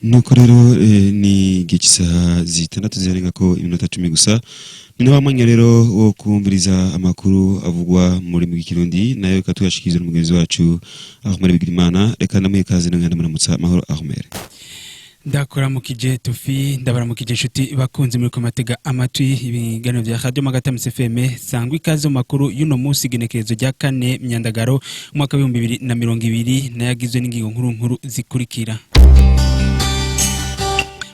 nuko rero ni gikisaha zitandatu zirenga ko iminota 10 gusa ni wamanya rero wo kumviriza amakuru avugwa muri mu Kirundi nayo katuyashikizwe n'umugenzi wacu Armel BIGIRIMANA reka ndamuye kaze n'nganda muramutsa mahoro Armel. Ndakora mukije tufi ndabara mukije inshuti bakunze muri komatega amatwi ibiganiro bya Radio Magata MCFM sangwa ikaze makuru yuno munsi genekerezo rya 4 Myandagaro umwaka wa 2020 nayagizwe n'ingingo nkuru zikurikira.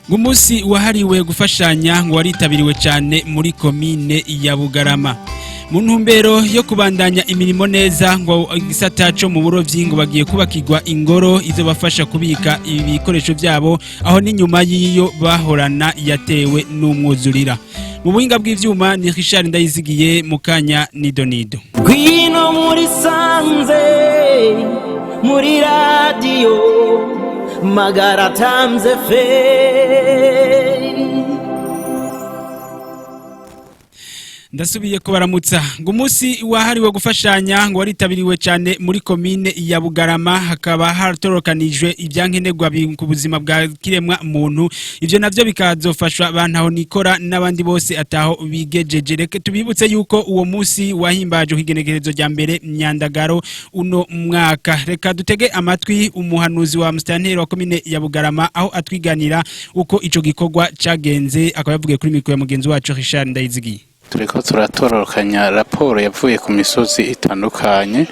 Umunsi wahariwe gufashanya ngo waritabiriwe cyane muri komine ya Bugarama. Mu ntumbero yo kubandanya imirimo neza ngo igisataco mu burovyi ngo bagiye kubakirwa ingoro izo bafasha kubika ibikoresho byabo aho ni nyuma yiyo bahorana yatewe n'umwuzurira. Mu buhinga bw'ivyuma ni Richard Ndayizigiye mukanya nidonido. Gwino muri sanze muri radio Magara tamze fe Ndasubiye ko baramutsa ngo umunsi wahariwe gufashanya ngo waritabiriwe cyane muri komine ya Bugarama hakaba haratorokanijwe ibyankenerwa ku buzima bwa kiremwa muntu ivyo navyo bikazofashwa bantaho nikora n'abandi bose ataho bigejeje reke tubibutse yuko uwo munsi wahimbaje higenekerezo rya mbere Myandagaro uno mwaka reka dutege amatwi umuhanuzi wa mustanteri wa komine ya Bugarama aho atwiganira uko ico gikorwa cagenze akaba yavugiye kuri mikro ya mugenzi wacu Richard Ndayizigiye. Turiko turatororokanya raporo yavuye ku misozi itandukanye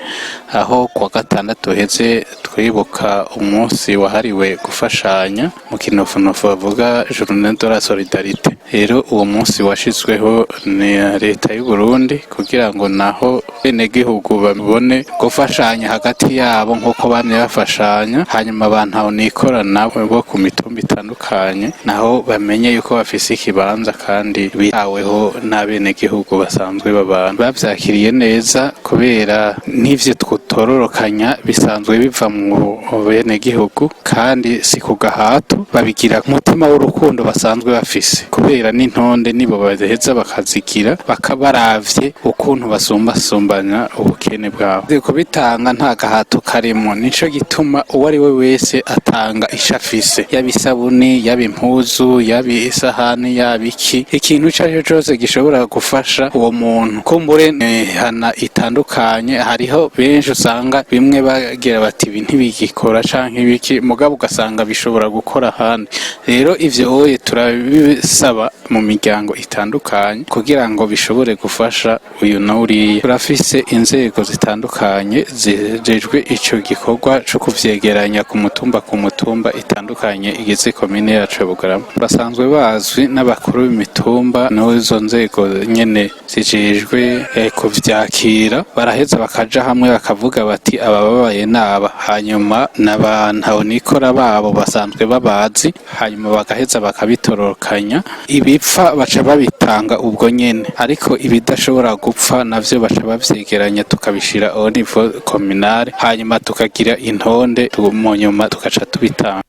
aho kwa gatandatu heze twibuka umunsi wahariwe gufashanya mu kinofunofu bavuga Journée de la Solidarité. Rero uwo munsi washizweho ni leta y'u Burundi kugira ngo naho benegihugu babone gufashanya hagati yabo nk'uko bamye bafashanya hanyuma abantu aho nikorana bo ku mitumba itandukanye naho bamenye yuko bafise ikibanza kandi bitaweho n'abenegihugu basanzwe babana bavyakiriye neza kubera n'ivyo twotororokanya bisanzwe biva mu benegihugu kandi si ku gahato babigira umutima w'urukundo basanzwe bafise kubera n'intonde nibo baheza bakazigira bakabaravye ukuntu basumbasumbanya ubukene bwabo kubitanga nta gahato karimo nico gituma uwo ari we wese atanga ishafise yabisabuni yabimpuzu yabisahani yabiki ikintu cyaje cyose gishobora gufasha uwo muntu kumbure hana itandukanye hariho benshi usanga bimwe bagira bati ibi ntibigikora canke ibiki mugabo ugasanga bishobora gukora handi rero ivyo oye turabisaba mu miryango itandukanye kugira ngo bishobore gufasha uyu nauri turafise inzego zitandukanye zijejwe ico gikorwa cyo kuvyegeranya ku mutumba itandukanye igize komine yacu ya Bugarama basanzwe bazwi n'abakuru b'imitumba no izo nzego nyene zijejwe kuvyakira baraheza bakaja hamwe bakavuga bati abababaye naba hanyuma n'abantu nikora babo basanzwe babazi hanyuma bagaheza bakabitororokanya ibipfa baca babitanga ubwo nyene ariko ibidashobora gupfa navyo baca bavyegeranya tukabishira au niveau communal hanyuma tukagira intonde mu nyuma tugaca tubitanga.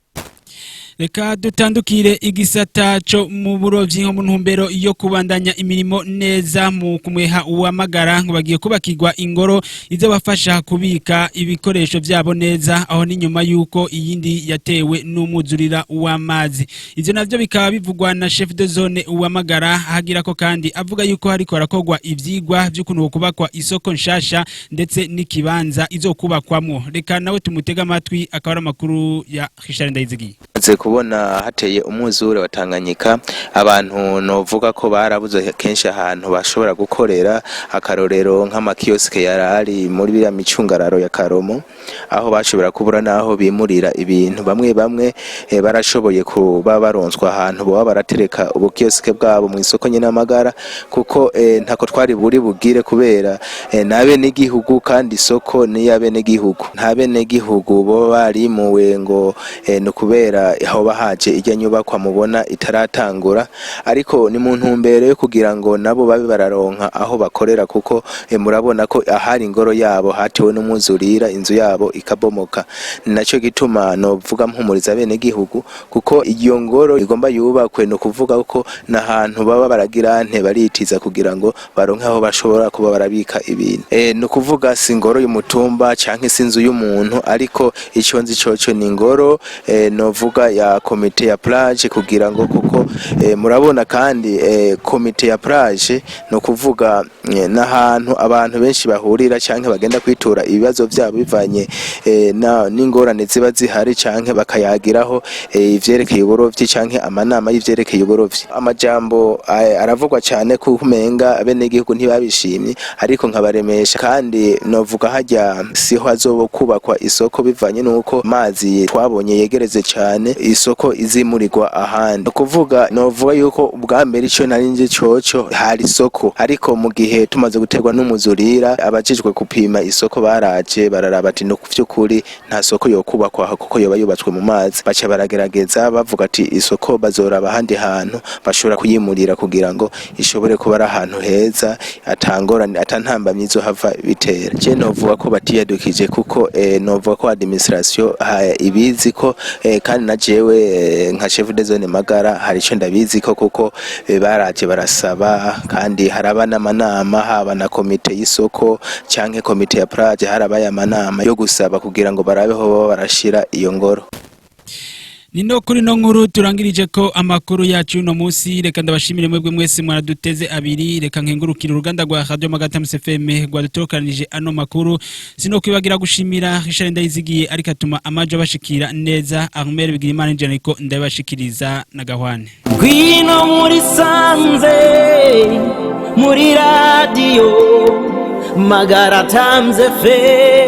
Reka dutandukire igisata cyo mu burovyi nko mu ntumbero yo kubandanya imirimo neza mu kumweha uwa Magara ngo bagiye kubakirwa ingoro izo bafasha kubika ibikoresho byabo neza aho ni nyuma yuko iyindi yatewe n'umuzurira w'amazi ivyo navyo bikaba bivugwa na chef de zone uwa Magara hagira ko kandi avuga yuko hariko harakogwa ivyigwa by'ukuntu kubakwa isoko nshasha ndetse n'ikibanza izo kubakwamwo reka nawe tumutega amatwi akaba amakuru ya Richard Ndayizigiye. Kubona hateye umwuzure wa Tanganyika abantu novuga ko barabuze kenshi ahantu bashobora gukorera akarorero nk'amakioske yarari muri bya micungararo ya Karomo aho bashobora kubura naho bimurira ibintu bamwe barashoboye kuba baronswa ahantu bo baratereka ubukioske bwabo mu isoko nyine Magara kuko ntako twari buri bugire kubera nabe n'igihugu kandi isoko ni yabe n'igihugu ntabe n'igihugu bo barimuwe ngo no kubera aho bahaje ijya nyubakwa mubona itaratangura ariko ni mu ntumbero yo kugira ngo nabo babe bararonka aho bakorera kuko murabona ko ahari ingoro yabo hatewe n'umuzurira inzu yabo ikabomoka naco gituma no vuga mpumuriza bene gihugu kuko iyo ngoro igomba yubakwe no kuvuga ko nahantu baba baragira nte baritiza kugira ngo baronke aho bashobora kuba barabika ibintu no kuvuga singoro y'umutumba canke sinzu y'umuntu ariko ico nzi coco ni ingoro no vuga novuga ya komite ya plage kugira ngo kuko murabona kandi komite ya plage no kuvuga n'ahantu abantu benshi bahurira canke bagenda kwitura ibibazo byabo bivanye n'ingorane ziba zihari canke bakayagiraho ivyerekeye uburovyi canke amanama y'ivyerekeye uburovyi. Amajambo aravugwa cyane ko kumenga abenegihugu ntibabishimye ariko nkabaremesha kandi novuga hajya siho hazobo kubakwa isoko bivanye nuko mazi twabonye yegereze cyane isoko izimurirwa ahandi. Kuvuga novuga yuko ubwambere ico narinje coco hari isoko ariko mu gihe tumaze guterwa n'umuzurira abajijwe kupima isoko baraje bararaba ati no kuvyukuri nta soko yo kubakwa kuko yoba yubatswe mu mazi baca baragerageza bavuga ati isoko bazoraba ahandi hantu bashobora kuyimurira kugira ngo ishobore kuba ari ahantu heza atangorane atantambamye zo hava bitera. Je novuga ko batiyadukije kuko novuga ko administration ibizi ko kandi na jewe nka chef de zone Magara hari ico ndabizi ko kuko baraje barasaba kandi haraba n'amanama haba na komite y'isoko canke komite ya plage harabaye amanama yo gusaba kugira ngo barabeho barashira iyo ngoro. Nino kuri no nkuru turangirije ko amakuru yacu no munsi reka ndabashimire mwebwe mwese mwaraduteze abiri reka nkengurukira uruganda rwa Radio Magata MCFM rwadutokanije ano makuru sino kwibagira gushimira Richard Ndayizigiye ariko atuma amajo bashikira neza Armel BIGIRIMANA niko ndabashikiriza na gahwane Gwino muri sanze muri radio Magara tamze fe